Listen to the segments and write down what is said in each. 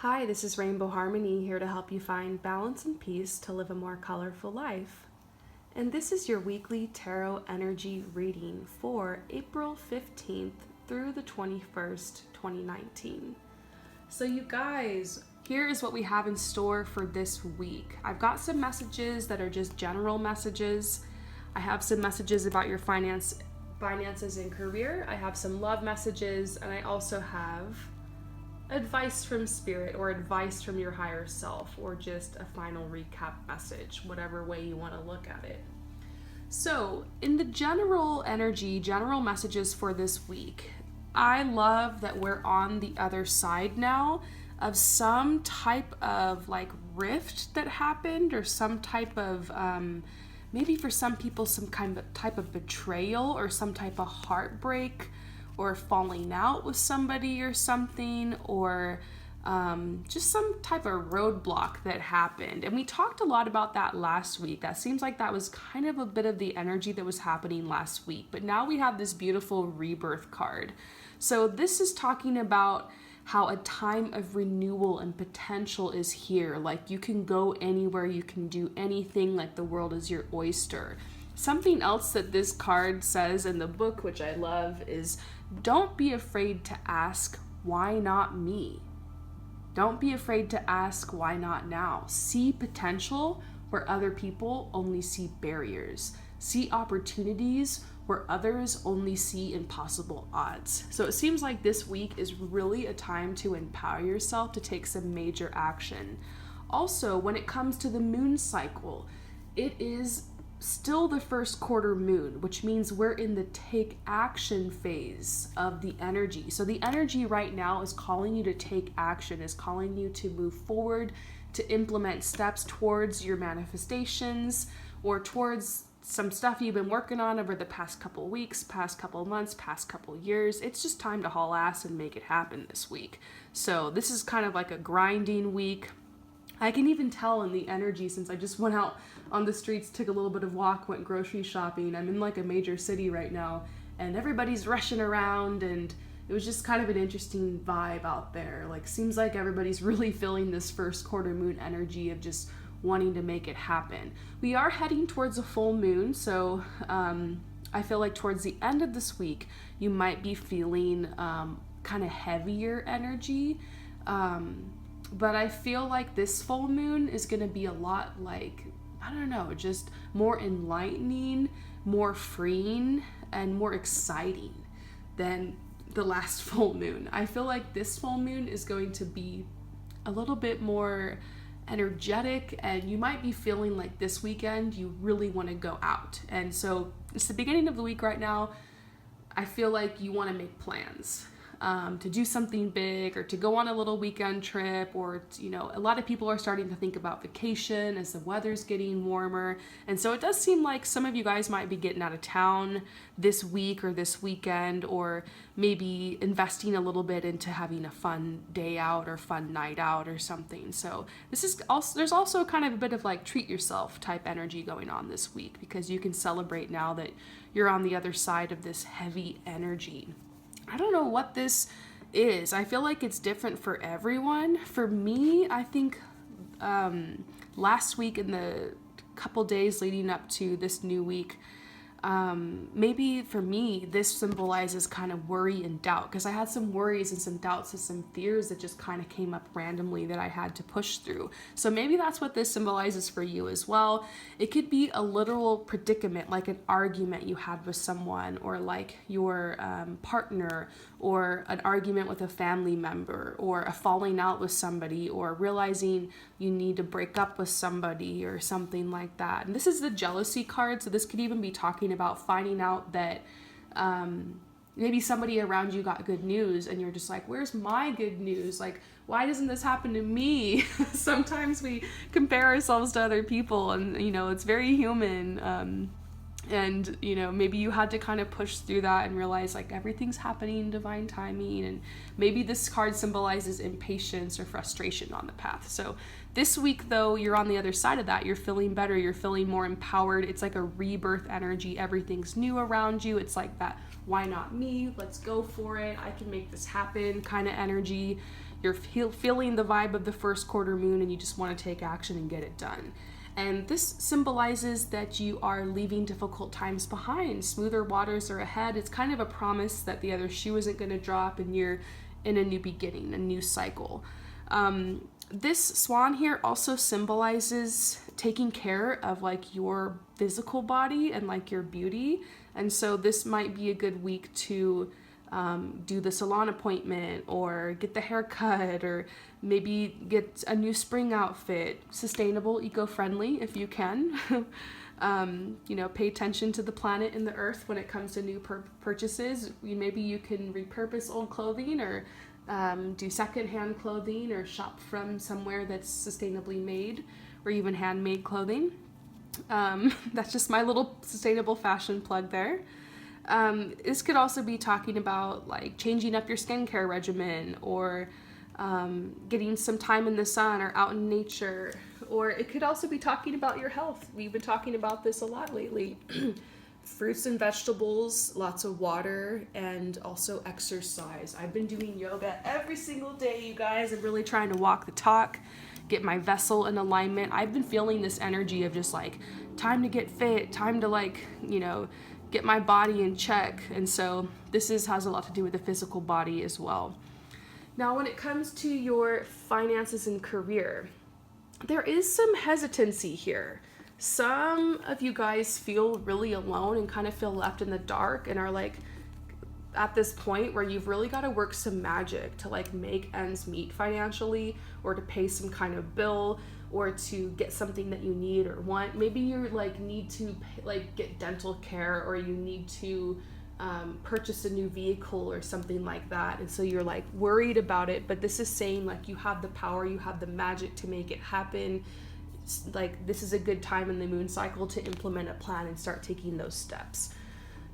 Hi, this is Rainbow Harmony here to help you find balance and peace to live a more colorful life. And this is your weekly tarot energy reading for April 15th through the 21st, 2019. So, you guys, here is what we have in store for this week. I've got some messages that are just general messages. I have some messages about your finances and career. I have some love messages, and I also have advice from spirit or advice from your higher self, or just a final recap message, whatever way you want to look at it. So, in the general energy, general messages for this week, I love that we're on the other side now of some type of like rift that happened, or some type of maybe for some people some kind of type of betrayal or some type of heartbreak or falling out with somebody or something, or just some type of roadblock that happened. And we talked a lot about that last week. That seems like that was kind of a bit of the energy that was happening last week. But now we have this beautiful rebirth card. So this is talking about how a time of renewal and potential is here. Like you can go anywhere, you can do anything, like the world is your oyster. Something else that this card says in the book, which I love, is don't be afraid to ask, why not me? Don't be afraid to ask, why not now? See potential where other people only see barriers. See opportunities where others only see impossible odds. So it seems like this week is really a time to empower yourself to take some major action. Also, when it comes to the moon cycle, it is still the first quarter moon, which means we're in the take action phase of the energy. So the energy right now is calling you to take action, is calling you to move forward, to implement steps towards your manifestations or towards some stuff you've been working on over the past couple weeks, past couple months, past couple years. It's just time to haul ass and make it happen this week. So this is kind of like a grinding week. I can even tell in the energy since I just went out on the streets, took a little bit of walk, went grocery shopping. I'm in like a major city right now, and everybody's rushing around, and it was just kind of an interesting vibe out there. Like, seems like everybody's really feeling this first quarter moon energy of just wanting to make it happen. We are heading towards a full moon, so I feel like towards the end of this week, you might be feeling kind of heavier energy. But I feel like this full moon is going to be a lot like, I don't know, just more enlightening, more freeing, and more exciting than the last full moon. I feel like this full moon is going to be a little bit more energetic, and you might be feeling like this weekend you really want to go out. And so it's the beginning of the week right now. I feel like you want to make plans. To do something big, or to go on a little weekend trip, or a lot of people are starting to think about vacation as the weather's getting warmer. And so it does seem like some of you guys might be getting out of town this week or this weekend, or maybe investing a little bit into having a fun day out or fun night out or something. So there's also kind of a bit of like treat yourself type energy going on this week, because you can celebrate now that you're on the other side of this heavy energy. I don't know what this is. I feel like it's different for everyone. For me, I think last week and the couple days leading up to this new week, maybe for me, this symbolizes kind of worry and doubt, because I had some worries and some doubts and some fears that just kind of came up randomly that I had to push through. So maybe that's what this symbolizes for you as well. It could be a literal predicament, like an argument you had with someone, or like your partner, or an argument with a family member, or a falling out with somebody, or realizing you need to break up with somebody or something like that. And this is the jealousy card, so this could even be talking about finding out that maybe somebody around you got good news, and you're just like, where's my good news? Like, why doesn't this happen to me? Sometimes we compare ourselves to other people, and it's very human. And maybe you had to kind of push through that and realize like everything's happening in divine timing. And maybe this card symbolizes impatience or frustration on the path. So this week though, you're on the other side of that. You're feeling better, you're feeling more empowered. It's like a rebirth energy. Everything's new around you. It's like that, why not me? Let's go for it. I can make this happen kind of energy. you're feeling the vibe of the first quarter moon and you just want to take action and get it done. And this symbolizes that you are leaving difficult times behind. Smoother waters are ahead. It's kind of a promise that the other shoe isn't going to drop and you're in a new beginning, a new cycle. This swan here also symbolizes taking care of like your physical body and like your beauty. And so this might be a good week to do the salon appointment or get the haircut or maybe get a new spring outfit, sustainable, eco-friendly if you can. Pay attention to the planet and the earth when it comes to new purchases. Maybe you can repurpose old clothing or do secondhand clothing or shop from somewhere that's sustainably made or even handmade clothing. That's just my little sustainable fashion plug there. This could also be talking about like changing up your skincare regimen or getting some time in the sun or out in nature. Or it could also be talking about your health. We've been talking about this a lot lately. Fruits and vegetables, lots of water, and also exercise. I've been doing yoga every single day, you guys. I'm really trying to walk the talk, get my vessel in alignment. I've been feeling this energy of just like time to get fit, time to get my body in check. And so this has a lot to do with the physical body as well. Now, when it comes to your finances and career, there is some hesitancy here. Some of you guys feel really alone and kind of feel left in the dark and are like at this point where you've really got to work some magic to like make ends meet financially or to pay some kind of bill or to get something that you need or want. Maybe you like need to get dental care or you need to purchase a new vehicle or something like that. And so you're like worried about it, but this is saying like you have the power, you have the magic to make it happen. Like this is a good time in the moon cycle to implement a plan and start taking those steps.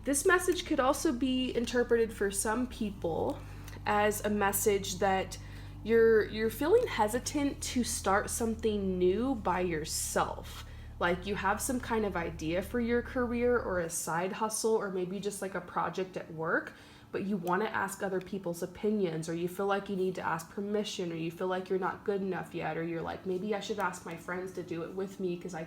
This message could also be interpreted for some people as a message that you're feeling hesitant to start something new by yourself. Like you have some kind of idea for your career or a side hustle or maybe just like a project at work, but you want to ask other people's opinions or you feel like you need to ask permission or you feel like you're not good enough yet or you're like, maybe I should ask my friends to do it with me because I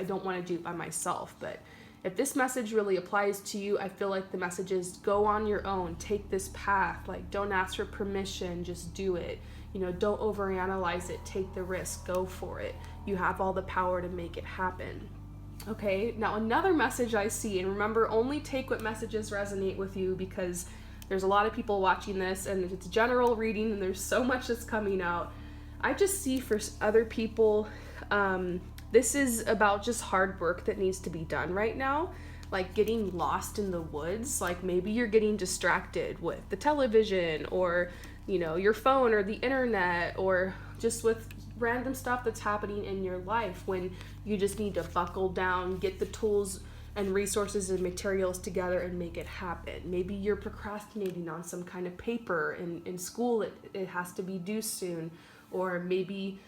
don't want to do it by myself. But if this message really applies to you, I feel like the message is go on your own, take this path, like don't ask for permission, just do it. Don't overanalyze it, take the risk, go for it. You have all the power to make it happen. Okay, now another message I see, and remember, only take what messages resonate with you because there's a lot of people watching this and it's general reading and there's so much that's coming out. I just see for other people, this is about just hard work that needs to be done right now, like getting lost in the woods. Like maybe you're getting distracted with the television or, your phone or the internet or just with random stuff that's happening in your life when you just need to buckle down, get the tools and resources and materials together and make it happen. Maybe you're procrastinating on some kind of paper in school, it has to be due soon, or maybe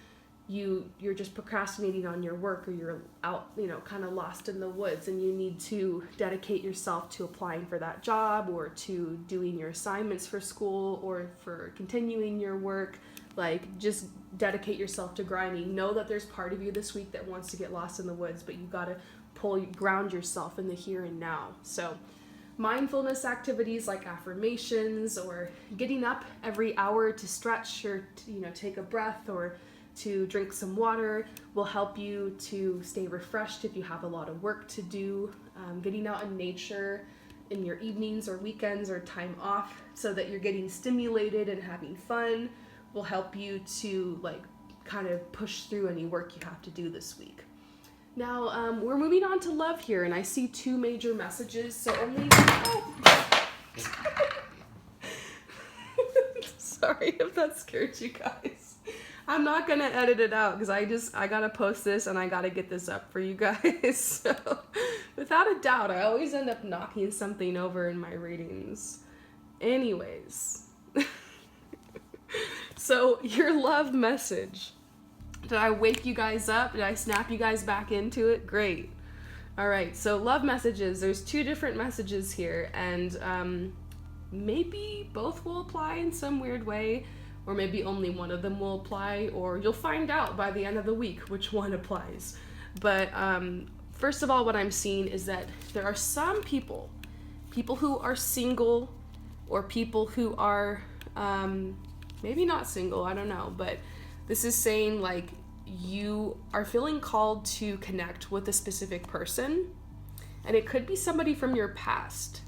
you're just procrastinating on your work or you're out, kind of lost in the woods and you need to dedicate yourself to applying for that job or to doing your assignments for school or for continuing your work. Like just dedicate yourself to grinding. Know that there's part of you this week that wants to get lost in the woods, but you got to ground yourself in the here and now. So mindfulness activities like affirmations or getting up every hour to stretch or take a breath or to drink some water will help you to stay refreshed if you have a lot of work to do. Getting out in nature in your evenings or weekends or time off so that you're getting stimulated and having fun will help you to kind of push through any work you have to do this week. Now, we're moving on to love here, and I see two major messages, so only... Sorry if that scared you guys. I'm not gonna edit it out because I gotta post this and I gotta get this up for you guys. So, without a doubt, I always end up knocking something over in my readings. Anyways. So, your love message. Did I wake you guys up? Did I snap you guys back into it? Great. All right, so love messages. There's two different messages here, and maybe both will apply in some weird way, or maybe only one of them will apply, or you'll find out by the end of the week which one applies. But first of all, what I'm seeing is that there are some people who are single, or people who are maybe not single, I don't know, but this is saying like you are feeling called to connect with a specific person, and it could be somebody from your past.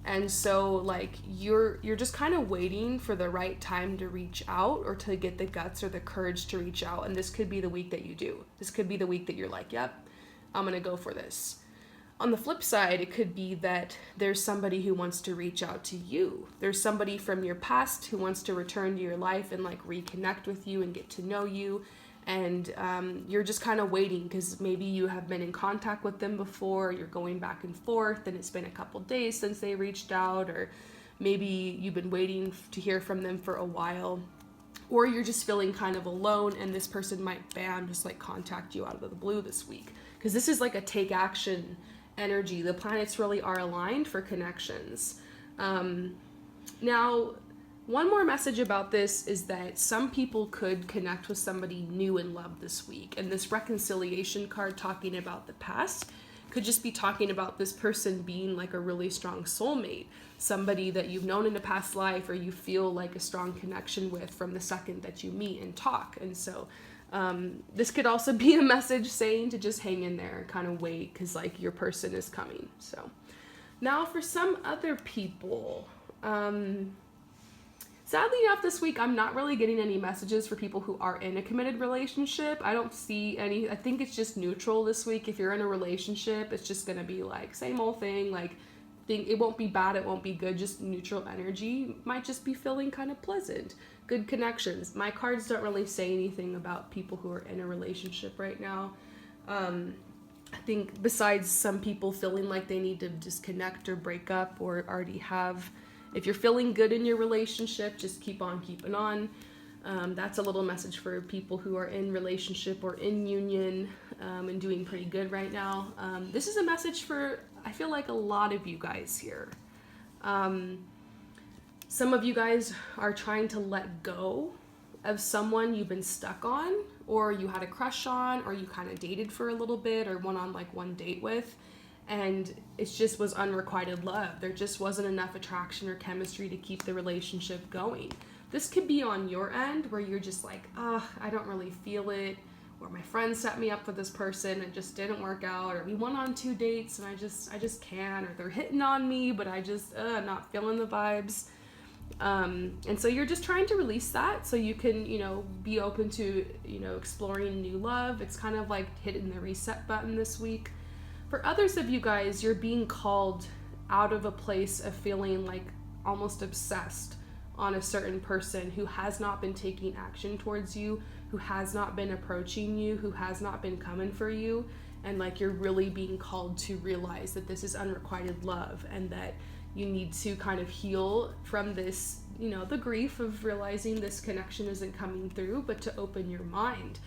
And so like you're just kind of waiting for the right time to reach out, or to get the guts or the courage to reach out. And this could be the week that you do. This could be the week that you're like, yep, I'm gonna go for this. On the flip side, it could be that there's somebody who wants to reach out to you. There's somebody from your past who wants to return to your life and like reconnect with you and get to know you. And you're just kind of waiting because maybe you have been in contact with them before, you're going back and forth, and it's been a couple days since they reached out, or maybe you've been waiting to hear from them for a while, or you're just feeling kind of alone, and this person might bam just like contact you out of the blue this week, because this is like a take action energy. The planets really are aligned for connections. Now, one more message about this is that some people could connect with somebody new in love this week. And this reconciliation card talking about the past could just be talking about this person being like a really strong soulmate, somebody that you've known in a past life, or you feel like a strong connection with from the second that you meet and talk. And so this could also be a message saying to just hang in there, kind of wait, because like your person is coming. So now for some other people, sadly enough this week, I'm not really getting any messages for people who are in a committed relationship. I don't see any. I think it's just neutral this week. If you're in a relationship, it's just going to be like same old thing. Like it won't be bad, it won't be good, just neutral energy. Might just be feeling kind of pleasant. Good connections. My cards don't really say anything about people who are in a relationship right now. I think besides some people feeling like they need to disconnect or break up, or already have. If you're feeling good in your relationship, just keep on keeping on. That's a little message for people who are in relationship or in union and doing pretty good right now. This is a message for, I feel like, a lot of you guys here. Some of you guys are trying to let go of someone you've been stuck on, or you had a crush on, or you kind of dated for a little bit, or went on like one date with, and it just was unrequited love. There just wasn't enough attraction or chemistry to keep the relationship going. This could be on your end where you're just like, I don't really feel it, or my friend set me up with this person, it just didn't work out, or we went on 2 dates and I just can't, or they're hitting on me, but I just not feeling the vibes. And so you're just trying to release that so you can, be open to, exploring new love. It's kind of like hitting the reset button this week. For others of you guys, you're being called out of a place of feeling like almost obsessed on a certain person who has not been taking action towards you, who has not been approaching you, who has not been coming for you. And like you're really being called to realize that this is unrequited love, and that you need to kind of heal from this, the grief of realizing this connection isn't coming through, but to open your mind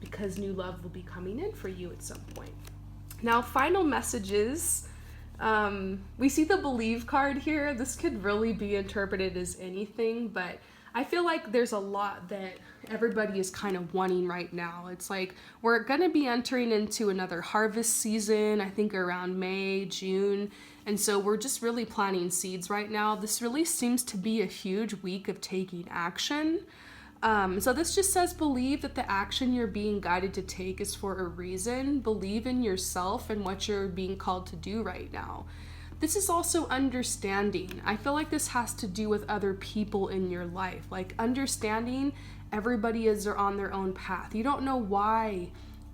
because new love will be coming in for you at some point. Now, final messages. We see the Believe card here. This could really be interpreted as anything, but I feel like there's a lot that everybody is kind of wanting right now. It's like we're going to be entering into another harvest season, I think around May, June. And so we're just really planting seeds right now. This really seems to be a huge week of taking action. So this just says believe that the action you're being guided to take is for a reason. Believe in yourself and what you're being called to do right now. This is also understanding. I feel like this has to do with other people in your life. Like understanding everybody is on their own path. You don't know why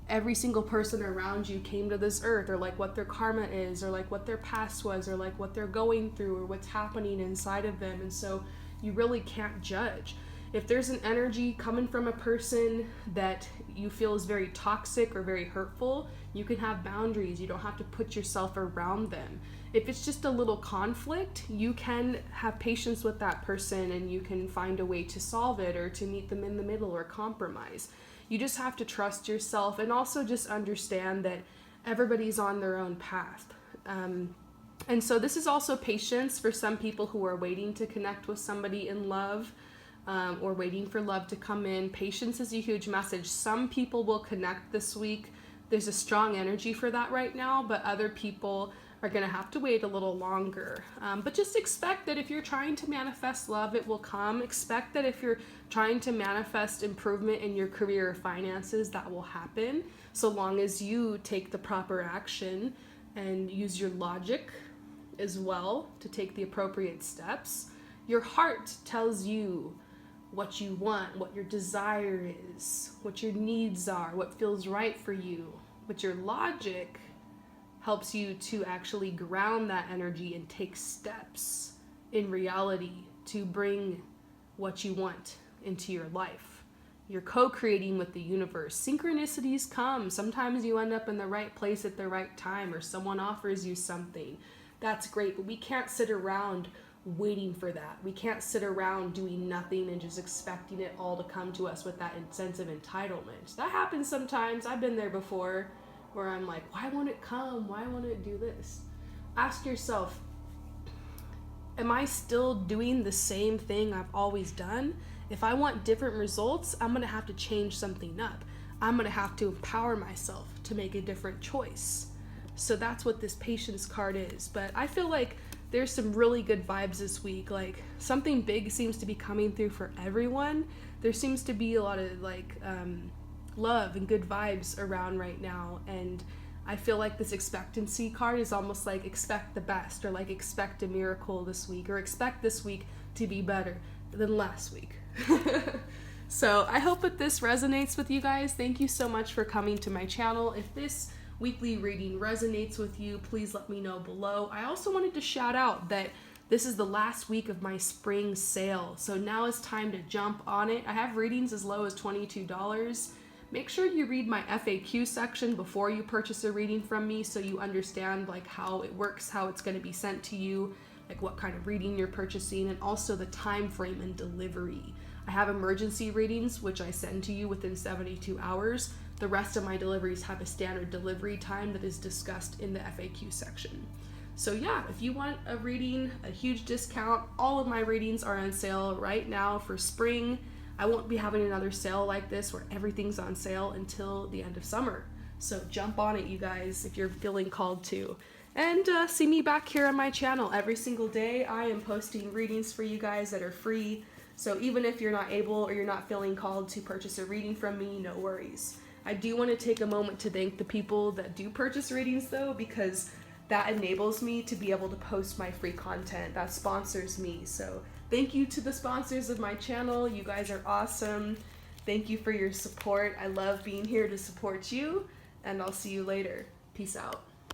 every single person around you came to this earth, or like what their karma is, or like what their past was, or like what they're going through, or what's happening inside of them. And so you really can't judge. If there's an energy coming from a person that you feel is very toxic or very hurtful, you can have boundaries. You don't have to put yourself around them. If it's just a little conflict, you can have patience with that person and you can find a way to solve it, or to meet them in the middle, or compromise. You just have to trust yourself, and also just understand that everybody's on their own path. And so this is also patience for some people who are waiting to connect with somebody in love. or waiting for love to come in. Patience is a huge message. Some people will connect this week. There's a strong energy for that right now, but other people are going to have to wait a little longer. But just expect that if you're trying to manifest love, it will come. Expect that if you're trying to manifest improvement in your career or finances, that will happen, so long as you take the proper action and use your logic as well to take the appropriate steps. Your heart tells you what you want, what your desire is, what your needs are, what feels right for you. But your logic helps you to actually ground that energy and take steps in reality to bring what you want into your life. You're co-creating with the universe. Synchronicities come. Sometimes you end up in the right place at the right time, or someone offers you something. That's great, but we can't sit around waiting for that. We can't sit around doing nothing and just expecting it all to come to us with that sense of entitlement. That happens sometimes. I've been there before, where I'm like, why won't it come? Why won't it do this? Ask yourself, am I still doing the same thing I've always done? If I want different results, I'm going to have to change something up. I'm going to have to empower myself to make a different choice. So that's what this patience card is. But I feel like there's some really good vibes this week. Like, something big seems to be coming through for everyone. There seems to be a lot of love and good vibes around right now, and I feel like this expectancy card is almost like expect the best, or like expect a miracle this week, or expect this week to be better than last week. So I hope that this resonates with you guys. Thank you so much for coming to my channel. If this weekly reading resonates with you, please let me know below. I also wanted to shout out that this is the last week of my spring sale, so now is time to jump on it. I have readings as low as $22. Make sure you read my FAQ section before you purchase a reading from me, so you understand like how it works, how it's going to be sent to you, like what kind of reading you're purchasing, and also the time frame and delivery. I have emergency readings, which I send to you within 72 hours. The rest of my deliveries have a standard delivery time that is discussed in the FAQ section. So yeah, if you want a reading, a huge discount, all of my readings are on sale right now for spring. I won't be having another sale like this where everything's on sale until the end of summer. So jump on it, you guys, if you're feeling called to. And see me back here on my channel every single day. I am posting readings for you guys that are free. So even if you're not able or you're not feeling called to purchase a reading from me, no worries. I do want to take a moment to thank the people that do purchase readings though, because that enables me to be able to post my free content. That sponsors me. So thank you to the sponsors of my channel. You guys are awesome. Thank you for your support. I love being here to support you, and I'll see you later. Peace out.